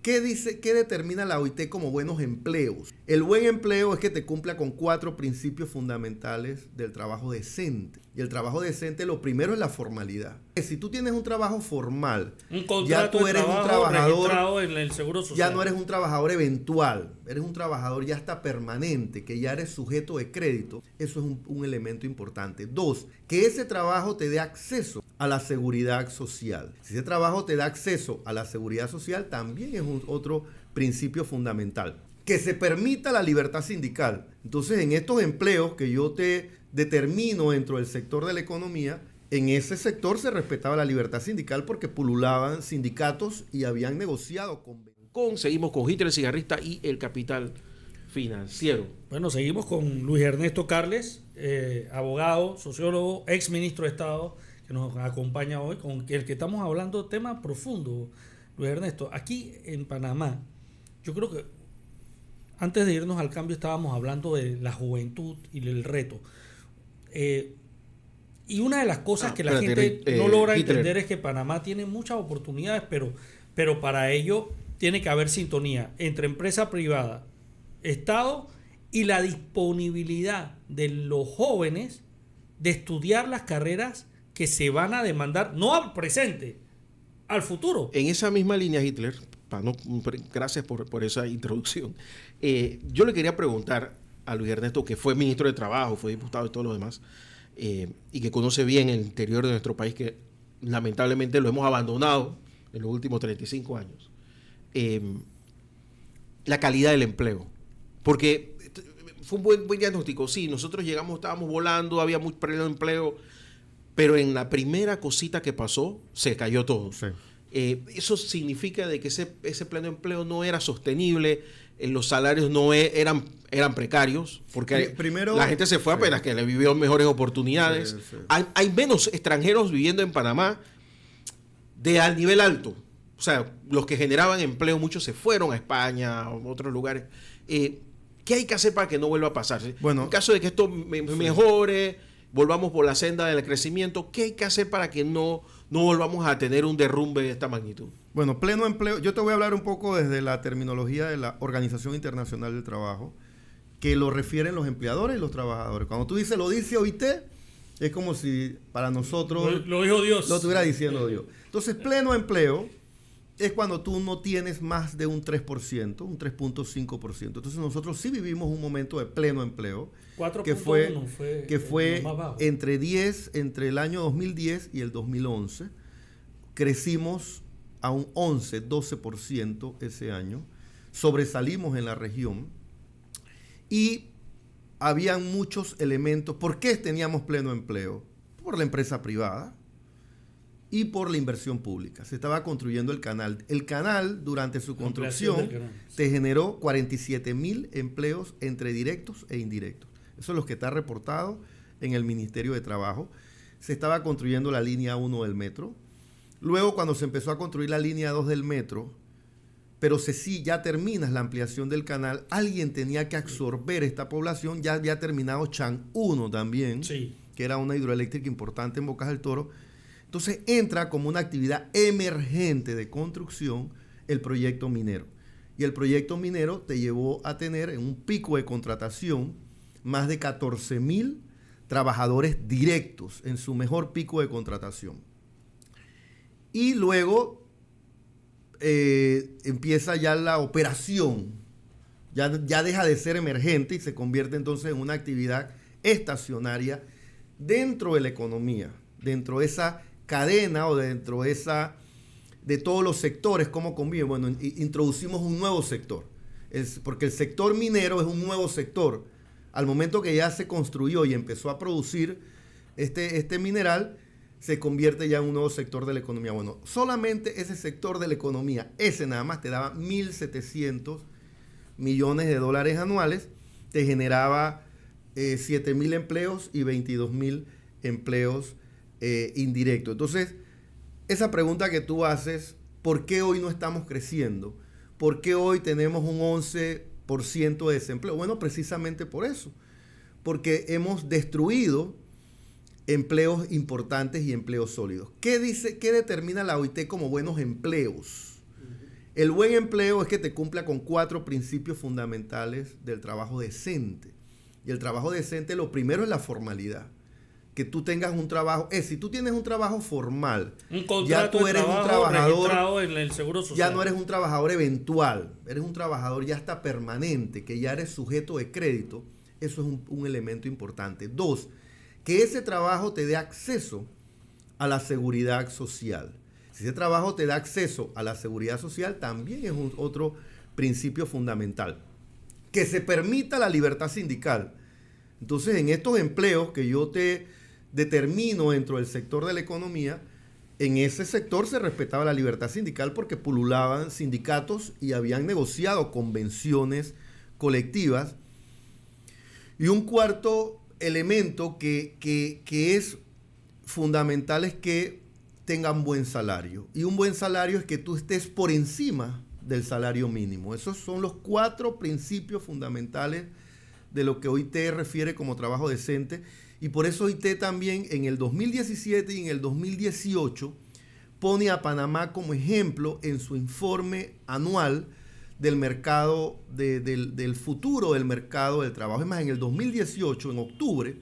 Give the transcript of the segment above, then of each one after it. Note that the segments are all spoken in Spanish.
¿Qué determina la OIT como buenos empleos? El buen empleo es que te cumpla con 4 principios fundamentales del trabajo decente. Y el trabajo decente, lo primero es la formalidad. Si tú tienes un trabajo formal, un contrato ya tú de eres un trabajo trabajador registrado en el Seguro Social. Ya no eres un trabajador eventual, eres un trabajador ya hasta permanente, que ya eres sujeto de crédito. Eso es un elemento importante. 2, que ese trabajo te dé acceso a la seguridad social. Si ese trabajo te da acceso a la seguridad social, también es otro principio fundamental. Que se permita la libertad sindical. Entonces, en estos empleos que yo te determino dentro del sector de la economía, en ese sector se respetaba la libertad sindical porque pululaban sindicatos y habían negociado con... Seguimos con Hitler, el cigarrista y el capital financiero. Bueno, seguimos con Luis Ernesto Carles, abogado, sociólogo, ex ministro de Estado, que nos acompaña hoy, con el que estamos hablando de temas profundos. Luis Ernesto, aquí en Panamá, yo creo que antes de irnos al cambio estábamos hablando de la juventud y del reto. Y una de las cosas que la gente no logra entender es que Panamá tiene muchas oportunidades, pero para ello tiene que haber sintonía entre empresa privada, Estado y la disponibilidad de los jóvenes de estudiar las carreras que se van a demandar, no al presente, al futuro. En esa misma línea, Hitler, gracias por esa introducción, yo le quería preguntar a Luis Ernesto, que fue ministro de Trabajo, fue diputado y todo lo demás, y que conoce bien el interior de nuestro país, que lamentablemente lo hemos abandonado en los últimos 35 años, la calidad del empleo. Porque fue un buen diagnóstico. Sí, nosotros llegamos, estábamos volando, había mucho pleno empleo, pero en la primera cosita que pasó, se cayó todo. Sí. Eso significa de que ese pleno empleo no era sostenible, los salarios no eran precarios, porque primero, la gente se fue apenas que le vivió mejores oportunidades. Sí, sí. Hay menos extranjeros viviendo en Panamá al nivel alto. O sea, los que generaban empleo, muchos se fueron a España o a otros lugares. ¿Qué hay que hacer para que no vuelva a pasar? Bueno, en caso de que esto mejore, volvamos por la senda del crecimiento, ¿qué hay que hacer para que no volvamos a tener un derrumbe de esta magnitud? Bueno, pleno empleo, yo te voy a hablar un poco desde la terminología de la Organización Internacional del Trabajo, que lo refieren los empleadores y los trabajadores. Cuando tú dices, lo dice OIT, es como si para nosotros lo dijo Dios. Lo estuviera diciendo Dios. Entonces, pleno empleo es cuando tú no tienes más de un 3%, un 3.5%. Entonces nosotros sí vivimos un momento de pleno empleo, que fue entre el año 2010 y el 2011. Crecimos a un 11-12% ese año. Sobresalimos en la región y habían muchos elementos. ¿Por qué teníamos pleno empleo? Por la empresa privada y por la inversión pública. Se estaba construyendo el canal. El canal, durante su construcción, te generó 47,000 empleos entre directos e indirectos. Eso es lo que está reportado en el Ministerio de Trabajo. Se estaba construyendo la línea 1 del metro. Luego, cuando se empezó a construir la línea 2 del metro, pero ya terminas la ampliación del canal, alguien tenía que absorber esta población. Ya había terminado Chan 1 también, sí, que era una hidroeléctrica importante en Bocas del Toro. Entonces entra como una actividad emergente de construcción el proyecto minero. Y el proyecto minero te llevó a tener en un pico de contratación más de 14,000 trabajadores directos en su mejor pico de contratación. Y luego empieza ya la operación, ya deja de ser emergente y se convierte entonces en una actividad estacionaria dentro de la economía, dentro de esa cadena o dentro de todos los sectores, cómo conviven. Bueno, introducimos un nuevo sector, porque el sector minero es un nuevo sector. Al momento que ya se construyó y empezó a producir este mineral, se convierte ya en un nuevo sector de la economía. Bueno, solamente ese sector de la economía, ese nada más te daba 1.700 millones de dólares anuales, te generaba 7,000 empleos y 22,000 empleos indirecto. Entonces, esa pregunta que tú haces, ¿por qué hoy no estamos creciendo? ¿Por qué hoy tenemos un 11% de desempleo? Bueno, precisamente por eso, porque hemos destruido empleos importantes y empleos sólidos. ¿Qué determina la OIT como buenos empleos? El buen empleo es que te cumpla con 4 principios fundamentales del trabajo decente. Y el trabajo decente, lo primero es la formalidad. Que tú tengas un trabajo, si tú tienes un trabajo formal, ya tú eres un trabajador en el Seguro Social. Ya no eres un trabajador eventual, eres un trabajador ya hasta permanente, que ya eres sujeto de crédito. Eso es un elemento importante. 2, que ese trabajo te dé acceso a la seguridad social. Si ese trabajo te da acceso a la seguridad social, también es otro principio fundamental. Que se permita la libertad sindical. Entonces, en estos empleos que yo te determino dentro del sector de la economía, en ese sector se respetaba la libertad sindical porque pululaban sindicatos y habían negociado convenciones colectivas. Y un cuarto elemento que es fundamental es que tengan buen salario. Y un buen salario es que tú estés por encima del salario mínimo. Esos son los 4 principios fundamentales de lo que OIT refiere como trabajo decente. Y por eso OIT también en el 2017 y en el 2018 pone a Panamá como ejemplo en su informe anual del mercado, del futuro del mercado del trabajo. Es más, en el 2018, en octubre,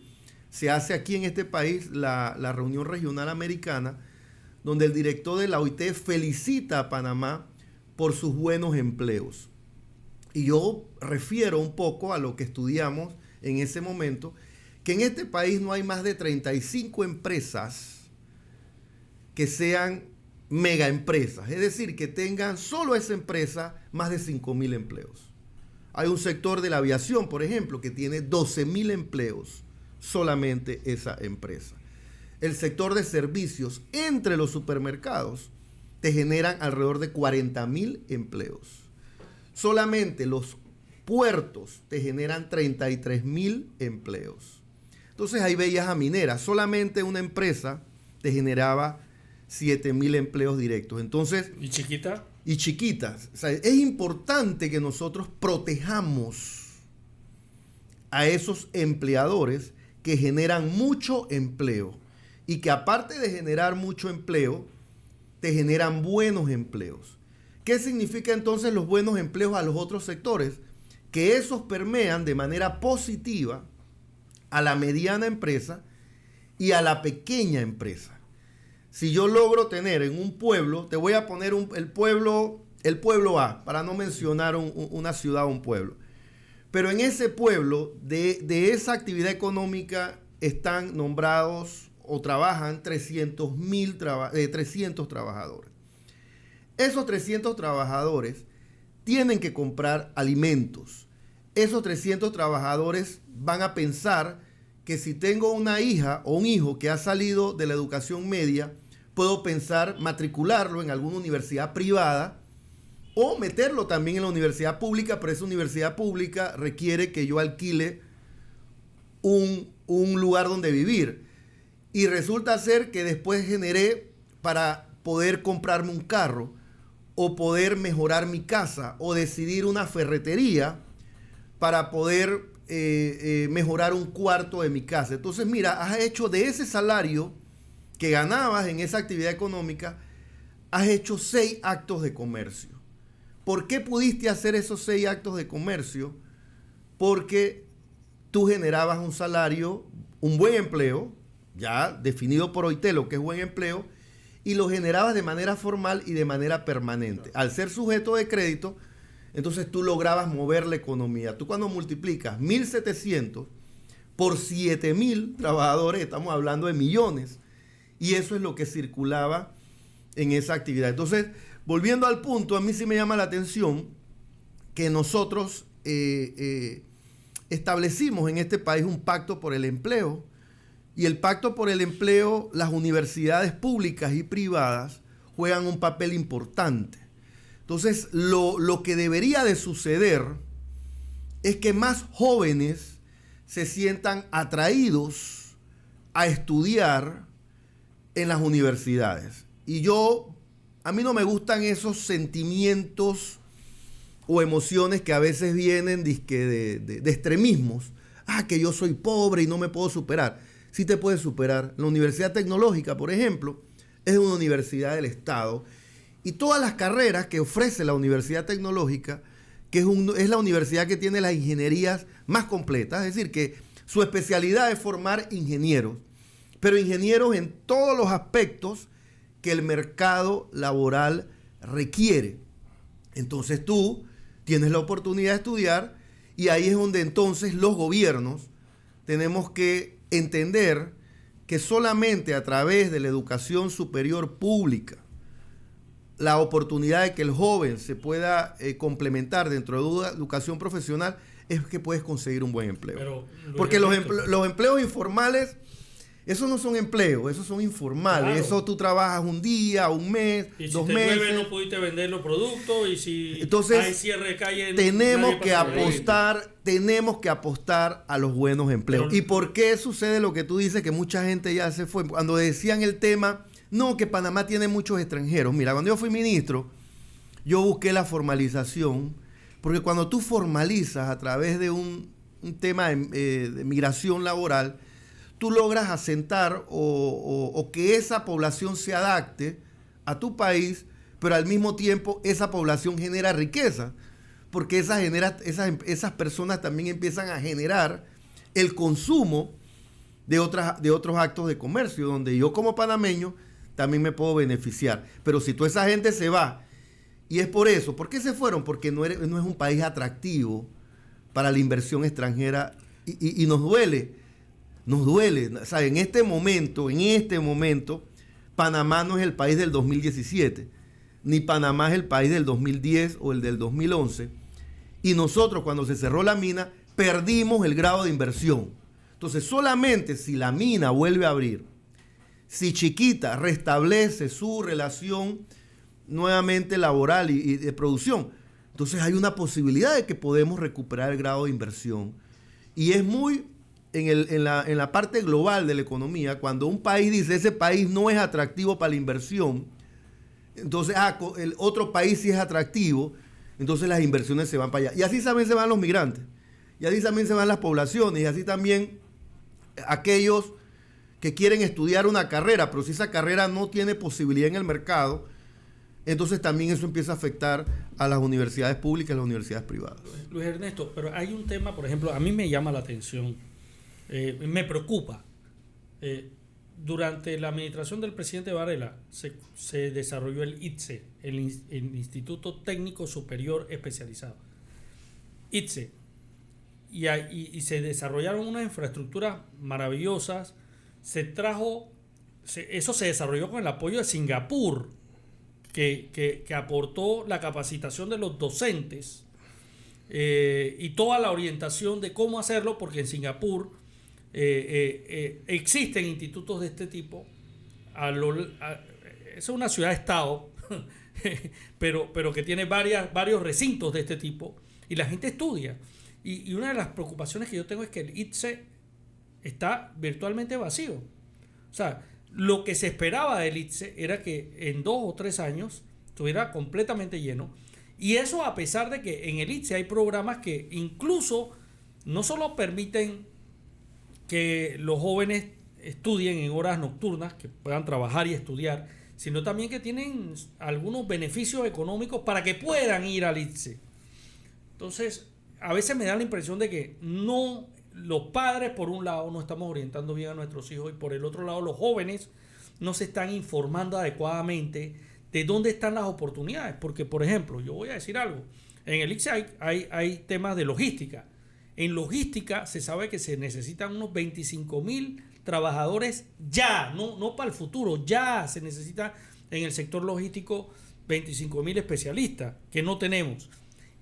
se hace aquí en este país la reunión regional americana, donde el director de la OIT felicita a Panamá por sus buenos empleos. Y yo refiero un poco a lo que estudiamos en ese momento, que en este país no hay más de 35 empresas que sean mega empresas, es decir, que tengan solo esa empresa más de 5.000 empleos. Hay un sector de la aviación, por ejemplo, que tiene 12.000 empleos, solamente esa empresa. El sector de servicios entre los supermercados te generan alrededor de 40.000 empleos. Solamente los puertos te generan 33.000 empleos. Entonces ahí veías a mineras, solamente una empresa te generaba 7.000 empleos directos. Entonces, ¿y chiquita? Y chiquitas. O sea, es importante que nosotros protejamos a esos empleadores que generan mucho empleo y que aparte de generar mucho empleo, te generan buenos empleos. ¿Qué significa entonces los buenos empleos a los otros sectores? Que esos permean de manera positiva a la mediana empresa y a la pequeña empresa. Si yo logro tener en un pueblo, te voy a poner el pueblo A, para no mencionar una ciudad o un pueblo. Pero en ese pueblo, de esa actividad económica, están nombrados o trabajan 300 trabajadores. Esos 300 trabajadores tienen que comprar alimentos. Esos 300 trabajadores van a pensar que si tengo una hija o un hijo que ha salido de la educación media, puedo pensar matricularlo en alguna universidad privada o meterlo también en la universidad pública, pero esa universidad pública requiere que yo alquile un lugar donde vivir. Y resulta ser que después generé para poder comprarme un carro o poder mejorar mi casa o decidir una ferretería para poder mejorar un cuarto de mi casa. Entonces, mira, has hecho de ese salario que ganabas en esa actividad económica, has hecho 6 actos de comercio. ¿Por qué pudiste hacer esos 6 actos de comercio? Porque tú generabas un salario, un buen empleo, ya definido por OIT lo que es buen empleo, y lo generabas de manera formal y de manera permanente. Al ser sujeto de crédito, entonces tú lograbas mover la economía. Tú cuando multiplicas 1.700 por 7.000 trabajadores, estamos hablando de millones, y eso es lo que circulaba en esa actividad. Entonces, volviendo al punto, a mí sí me llama la atención que nosotros establecimos en este país un pacto por el empleo, y el pacto por el empleo, las universidades públicas y privadas juegan un papel importante. Entonces, lo que debería de suceder es que más jóvenes se sientan atraídos a estudiar en las universidades. Y a mí no me gustan esos sentimientos o emociones que a veces vienen de extremismos. Que yo soy pobre y no me puedo superar. Sí te puedes superar. La Universidad Tecnológica, por ejemplo, es una universidad del Estado y todas las carreras que ofrece la Universidad Tecnológica, que es la universidad que tiene las ingenierías más completas, es decir, que su especialidad es formar ingenieros, pero ingenieros en todos los aspectos que el mercado laboral requiere. Entonces tú tienes la oportunidad de estudiar y ahí es donde entonces los gobiernos tenemos que entender que solamente a través de la educación superior pública, la oportunidad de que el joven se pueda complementar dentro de educación profesional es que puedes conseguir un buen empleo. Porque los empleos informales, esos no son empleos, esos son informales. Claro. Eso tú trabajas un día, un mes, y 2 meses. Si te llueve no pudiste vender los productos y si entonces, hay cierre de calle... Tenemos que apostar a los buenos empleos. Pero, ¿y por qué sucede lo que tú dices que mucha gente ya se fue? Cuando decían el tema, no, que Panamá tiene muchos extranjeros. Mira, cuando yo fui ministro, yo busqué la formalización, porque cuando tú formalizas a través de un tema de migración laboral, tú logras asentar o que esa población se adapte a tu país, pero al mismo tiempo esa población genera riqueza, porque esas personas también empiezan a generar el consumo de otros actos de comercio, donde yo como panameño también me puedo beneficiar. Pero si toda esa gente se va, y es por eso, ¿por qué se fueron? Porque no es un país atractivo para la inversión extranjera y nos duele. Nos duele, o sea, en este momento, Panamá no es el país del 2017, ni Panamá es el país del 2010 o el del 2011. Y nosotros, cuando se cerró la mina, perdimos el grado de inversión. Entonces, solamente si la mina vuelve a abrir, si Chiquita restablece su relación nuevamente laboral y de producción, entonces hay una posibilidad de que podemos recuperar el grado de inversión. Y es muy... En la parte global de la economía, cuando un país dice ese país no es atractivo para la inversión, entonces el otro país sí es atractivo, entonces las inversiones se van para allá. Y así también se van los migrantes, y así también se van las poblaciones, y así también aquellos que quieren estudiar una carrera, pero si esa carrera no tiene posibilidad en el mercado, entonces también eso empieza a afectar a las universidades públicas y a las universidades privadas. Luis Ernesto, pero hay un tema, por ejemplo, a mí me llama la atención. Me preocupa. Durante la administración del presidente Varela se desarrolló el ITSE, el Instituto Técnico Superior Especializado. ITSE. Y se desarrollaron unas infraestructuras maravillosas. Eso se desarrolló con el apoyo de Singapur, que aportó la capacitación de los docentes y toda la orientación de cómo hacerlo, porque en Singapur existen institutos de este tipo. Es una ciudad-estado, pero que tiene varios recintos de este tipo, y la gente estudia. Y una de las preocupaciones que yo tengo es que el ITSE está virtualmente vacío. O sea, lo que se esperaba del ITSE era que en 2 o 3 años estuviera completamente lleno. Y eso a pesar de que en el ITSE hay programas que incluso no solo permiten que los jóvenes estudien en horas nocturnas, que puedan trabajar y estudiar, sino también que tienen algunos beneficios económicos para que puedan ir al ITSE. Entonces, a veces me da la impresión de que los padres, por un lado, no estamos orientando bien a nuestros hijos, y por el otro lado, los jóvenes no se están informando adecuadamente de dónde están las oportunidades. Porque, por ejemplo, yo voy a decir algo. En el ITSE hay temas de logística. En logística se sabe que se necesitan unos 25,000 trabajadores ya, no para el futuro, ya se necesita en el sector logístico 25,000 especialistas que no tenemos.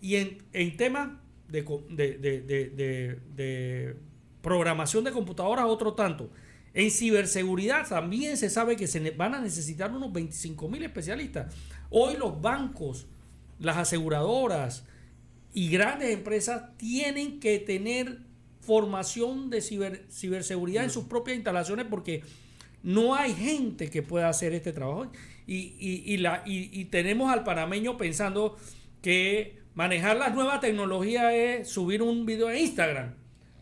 Y en temas de programación de computadoras, otro tanto. En ciberseguridad también se sabe que se van a necesitar unos 25,000 especialistas. Hoy los bancos, las aseguradoras y grandes empresas tienen que tener formación de ciberseguridad en sus propias instalaciones, porque no hay gente que pueda hacer este trabajo. Y tenemos al panameño pensando que manejar las nuevas tecnologías es subir un video en Instagram,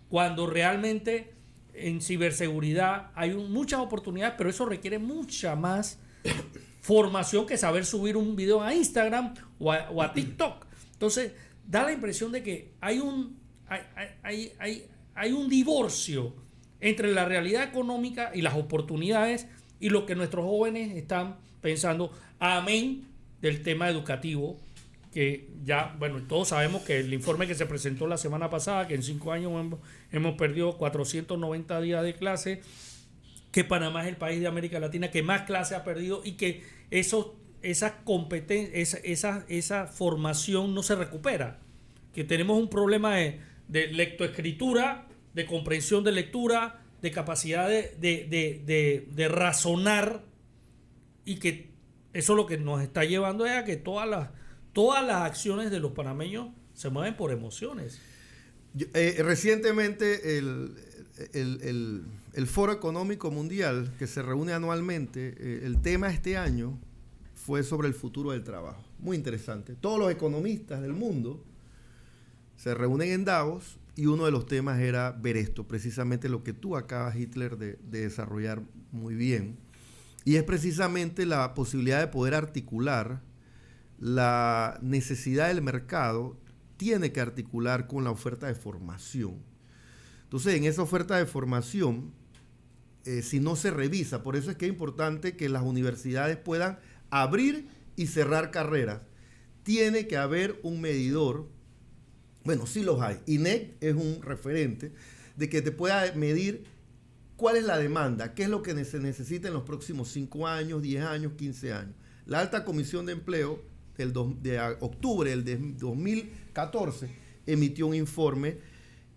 cuando realmente en ciberseguridad hay muchas oportunidades, pero eso requiere mucha más formación que saber subir un video a Instagram o a TikTok. Entonces, da la impresión de que hay un divorcio entre la realidad económica y las oportunidades y lo que nuestros jóvenes están pensando, amén del tema educativo, que ya, bueno, todos sabemos que el informe que se presentó la semana pasada, que en 5 años hemos perdido 490 días de clase, que Panamá es el país de América Latina que más clase ha perdido y que esa formación no se recupera, que tenemos un problema de lectoescritura, de comprensión de lectura, de capacidad de razonar, y que eso lo que nos está llevando es a que todas las acciones de los panameños se mueven por emociones. Recientemente el Foro Económico Mundial, que se reúne anualmente, el tema este año fue sobre el futuro del trabajo. Muy interesante. Todos los economistas del mundo se reúnen en Davos y uno de los temas era ver esto, precisamente lo que tú acabas, Hitler, de desarrollar muy bien. Y es precisamente la posibilidad de poder articular la necesidad del mercado, tiene que articular con la oferta de formación. Entonces, en esa oferta de formación, si no se revisa, por eso es que es importante que las universidades puedan abrir y cerrar carreras. Tiene que haber un medidor, bueno, sí los hay. INEC es un referente de que te pueda medir cuál es la demanda, qué es lo que se necesita en los próximos 5 años, 10 años, 15 años. La Alta Comisión de Empleo de octubre del 2014 emitió un informe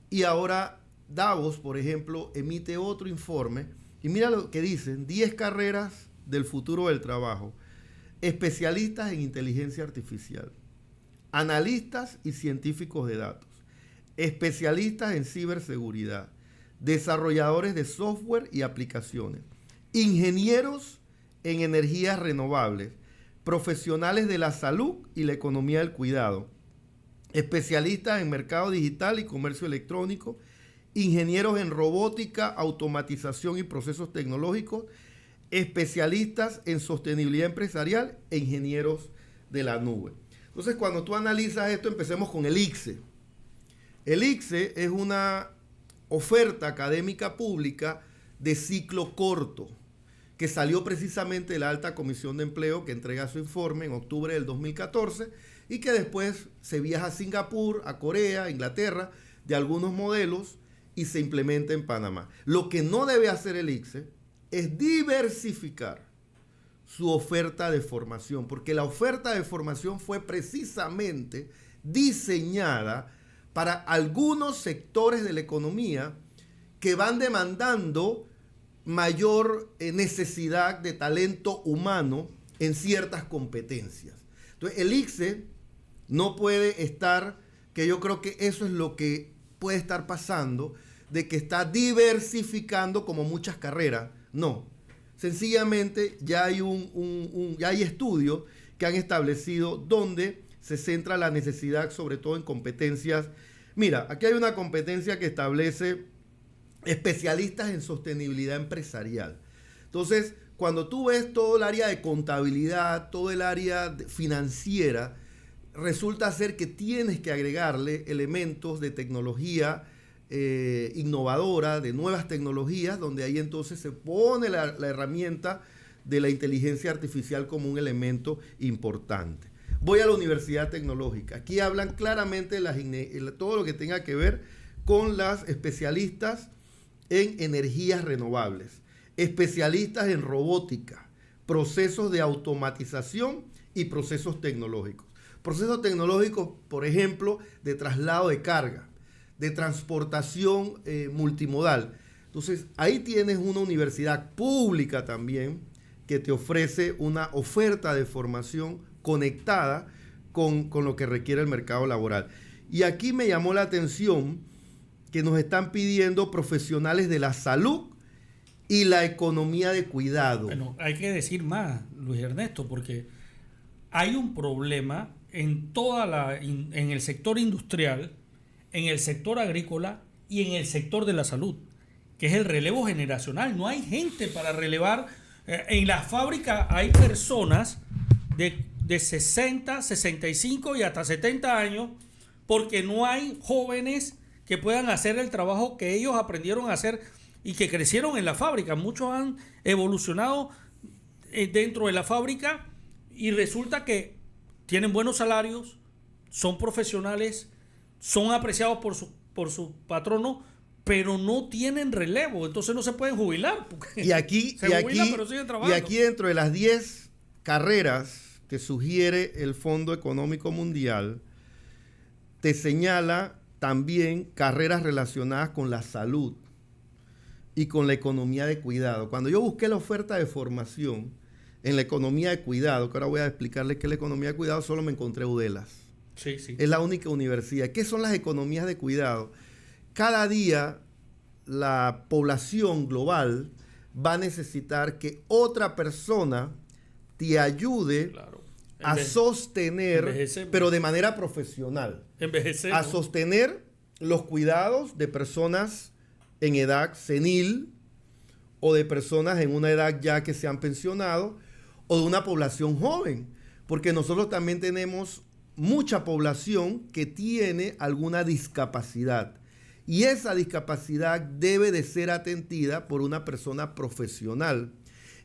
y ahora Davos, por ejemplo, emite otro informe y mira lo que dicen: 10 carreras del futuro del trabajo, especialistas en inteligencia artificial, analistas y científicos de datos, especialistas en ciberseguridad, desarrolladores de software y aplicaciones, ingenieros en energías renovables, profesionales de la salud y la economía del cuidado, especialistas en mercado digital y comercio electrónico, ingenieros en robótica, automatización y procesos tecnológicos, especialistas en sostenibilidad empresarial e ingenieros de la nube. Entonces, cuando tú analizas esto, empecemos con el ICSE. El ICSE es una oferta académica pública de ciclo corto, que salió precisamente de la Alta Comisión de Empleo, que entrega su informe en octubre del 2014, y que después se viaja a Singapur, a Corea, a Inglaterra, de algunos modelos, y se implementa en Panamá. Lo que no debe hacer el ICSE es diversificar su oferta de formación, porque la oferta de formación fue precisamente diseñada para algunos sectores de la economía que van demandando mayor necesidad de talento humano en ciertas competencias. Entonces, el ICSE no puede estar, que yo creo que eso es lo que puede estar pasando, de que está diversificando como muchas carreras. No, sencillamente ya hay ya hay estudios que han establecido dónde se centra la necesidad, sobre todo en competencias. Mira, aquí hay una competencia que establece especialistas en sostenibilidad empresarial. Entonces, cuando tú ves todo el área de contabilidad, todo el área financiera, resulta ser que tienes que agregarle elementos de tecnología innovadora, de nuevas tecnologías, donde ahí entonces se pone la herramienta de la inteligencia artificial como un elemento importante. Voy a la Universidad Tecnológica. Aquí hablan claramente de todo lo que tenga que ver con las especialistas en energías renovables, especialistas en robótica, procesos de automatización y procesos tecnológicos. Procesos tecnológicos, por ejemplo, de traslado de carga, de transportación multimodal. Entonces, ahí tienes una universidad pública también que te ofrece una oferta de formación conectada con lo que requiere el mercado laboral. Y aquí me llamó la atención que nos están pidiendo profesionales de la salud y la economía de cuidado. Bueno, hay que decir más, Luis Ernesto, porque hay un problema en en el sector industrial, en el sector agrícola y en el sector de la salud, que es el relevo generacional. No hay gente para relevar En la fábrica hay personas de 60, 65 y hasta 70 años porque no hay jóvenes que puedan hacer el trabajo que ellos aprendieron a hacer y que crecieron en la fábrica. Muchos han evolucionado dentro de la fábrica y resulta que tienen buenos salarios, son profesionales, son apreciados por su patrono, pero no tienen relevo, entonces no se pueden jubilar. Y aquí dentro de las 10 carreras que sugiere el Fondo Económico Mundial, te señala también carreras relacionadas con la salud y con la economía de cuidado. Cuando yo busqué la oferta de formación en la economía de cuidado, que ahora voy a explicarles qué es la economía de cuidado, solo me encontré UDELAS. Sí, sí. Es la única universidad. ¿Qué son las economías de cuidado? Cada día la población global va a necesitar que otra persona te ayude a sostener, pero de manera profesional, a sostener los cuidados de personas en edad senil o de personas en una edad ya que se han pensionado o de una población joven, porque nosotros también tenemos mucha población que tiene alguna discapacidad y esa discapacidad debe de ser atendida por una persona profesional.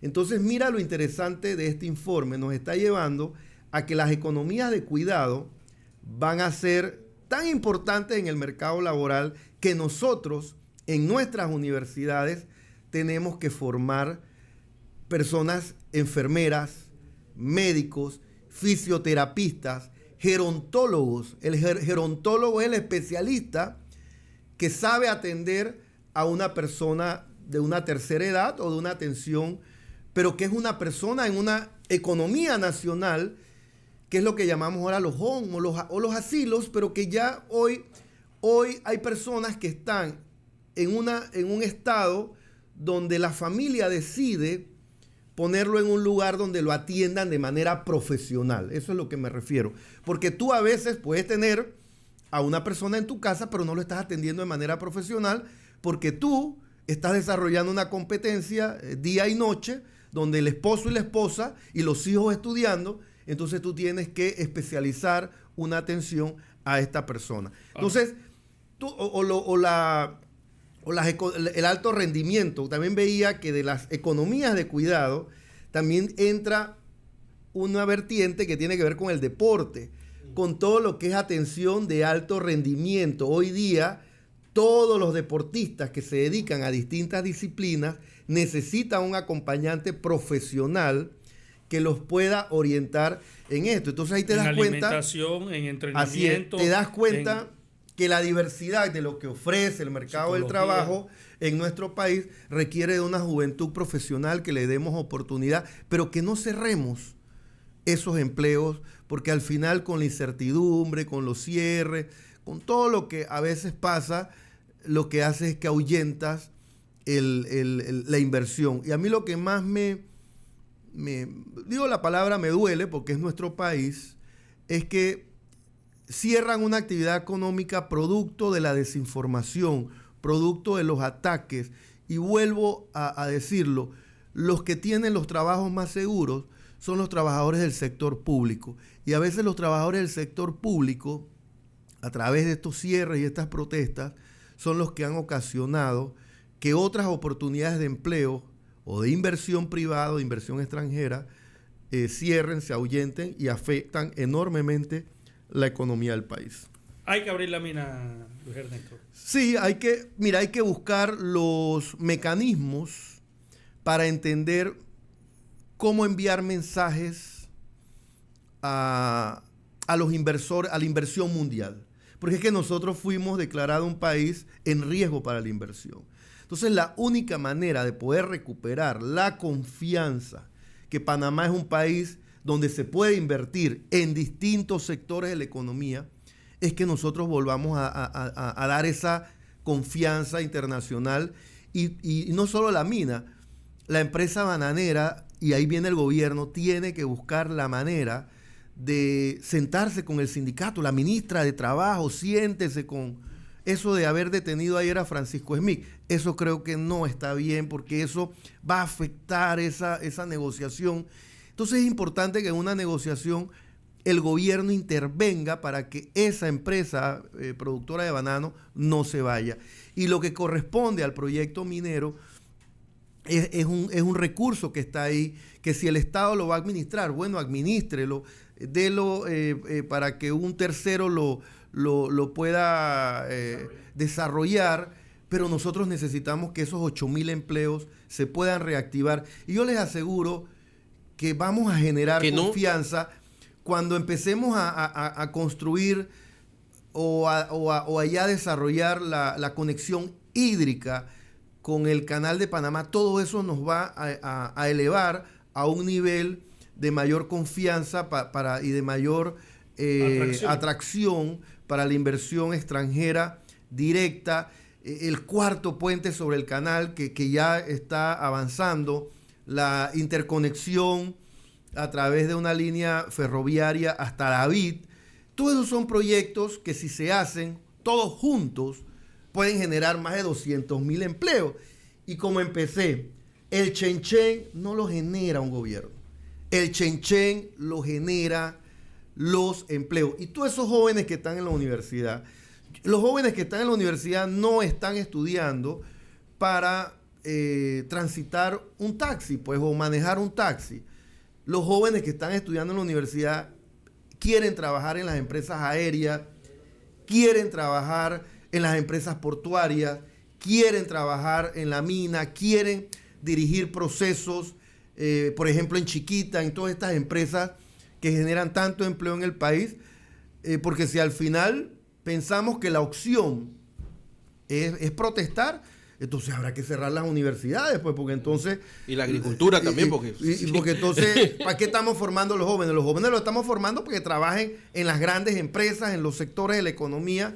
Entonces mira lo interesante de este informe, nos está llevando a que las economías de cuidado van a ser tan importantes en el mercado laboral que nosotros en nuestras universidades tenemos que formar personas enfermeras, médicos, fisioterapistas, gerontólogos. El gerontólogo es el especialista que sabe atender a una persona de una tercera edad o de una atención, pero que es una persona en una economía nacional, que es lo que llamamos ahora los home o los asilos, pero que ya hoy hay personas que están en un estado donde la familia decide ponerlo en un lugar donde lo atiendan de manera profesional. Eso es lo que me refiero. Porque tú a veces puedes tener a una persona en tu casa, pero no lo estás atendiendo de manera profesional porque tú estás desarrollando una competencia día y noche, donde el esposo y la esposa y los hijos estudiando, entonces tú tienes que especializar una atención a esta persona. Entonces, el alto rendimiento, también veía que de las economías de cuidado también entra una vertiente que tiene que ver con el deporte, con todo lo que es atención de alto rendimiento. Hoy día, todos los deportistas que se dedican a distintas disciplinas necesitan un acompañante profesional que los pueda orientar en esto. Entonces ahí te das cuenta. En alimentación, en entrenamiento. Así es, te das cuenta que la diversidad de lo que ofrece el mercado del trabajo en nuestro país requiere de una juventud profesional, que le demos oportunidad, pero que no cerremos esos empleos, porque al final con la incertidumbre, con los cierres, con todo lo que a veces pasa, lo que hace es que ahuyentas la inversión. Y a mí lo que más digo la palabra me duele, porque es nuestro país, es que cierran una actividad económica producto de la desinformación, producto de los ataques. Y vuelvo a decirlo, los que tienen los trabajos más seguros son los trabajadores del sector público. Y a veces los trabajadores del sector público, a través de estos cierres y estas protestas, son los que han ocasionado que otras oportunidades de empleo o de inversión privada o de inversión extranjera cierren, se ahuyenten y afectan enormemente la economía del país. Hay que abrir la mina, Luis Ernesto. Sí, hay que buscar los mecanismos para entender cómo enviar mensajes a los inversores, a la inversión mundial. Porque es que nosotros fuimos declarados un país en riesgo para la inversión. Entonces, la única manera de poder recuperar la confianza que Panamá es un país donde se puede invertir en distintos sectores de la economía, es que nosotros volvamos a dar esa confianza internacional y no solo la mina, la empresa bananera, y ahí viene el gobierno, tiene que buscar la manera de sentarse con el sindicato. La ministra de Trabajo, siéntese con eso de haber detenido ayer a Francisco Smith, eso creo que no está bien porque eso va a afectar esa negociación. Entonces es importante que en una negociación el gobierno intervenga para que esa empresa productora de banano no se vaya. Y lo que corresponde al proyecto minero es un recurso que está ahí, que si el Estado lo va a administrar, bueno, administrelo, délo para que un tercero lo pueda desarrollar, pero nosotros necesitamos que esos 8.000 empleos se puedan reactivar. Y yo les aseguro que vamos a generar confianza cuando empecemos a construir o allá desarrollar la conexión hídrica con el canal de Panamá. Todo eso nos va a elevar a un nivel de mayor confianza y de mayor atracción para la inversión extranjera directa. El cuarto puente sobre el canal que ya está avanzando, la interconexión a través de una línea ferroviaria hasta David. Todos esos son proyectos que si se hacen todos juntos pueden generar más de 200.000 empleos. Y como empecé, el Chenchen no lo genera un gobierno. El Chenchen lo genera los empleos. Y todos esos jóvenes que están en la universidad, los jóvenes que están en la universidad no están estudiando para transitar un taxi, pues, o manejar un taxi. Los jóvenes que están estudiando en la universidad quieren trabajar en las empresas aéreas, quieren trabajar en las empresas portuarias, quieren trabajar en la mina, quieren dirigir procesos, por ejemplo en Chiquita, en todas estas empresas que generan tanto empleo en el país, porque si al final pensamos que la opción es protestar, entonces habrá que cerrar las universidades, pues, porque entonces... Y la agricultura también, porque... Porque entonces, ¿para qué estamos formando a los jóvenes? Los jóvenes los estamos formando porque trabajen en las grandes empresas, en los sectores de la economía,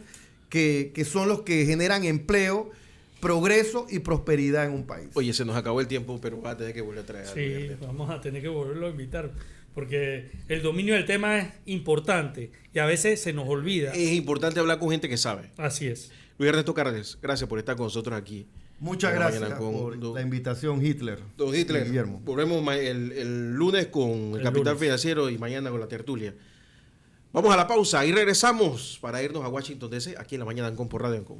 que son los que generan empleo, progreso y prosperidad en un país. Oye, se nos acabó el tiempo, pero vas a tener que volver a traer. Sí, vamos a tener que volverlo a invitar, porque el dominio del tema es importante y a veces se nos olvida. Es importante hablar con gente que sabe. Así es. Luis Ernesto Cárdenas, gracias por estar con nosotros aquí. Muchas gracias por la invitación, Hitler. Don Hitler, Guillermo. Volvemos el lunes con el Capital Financiero y mañana con la tertulia. Vamos a la pausa y regresamos para irnos a Washington DC, aquí en La Mañana Ancon por Radio Ancon.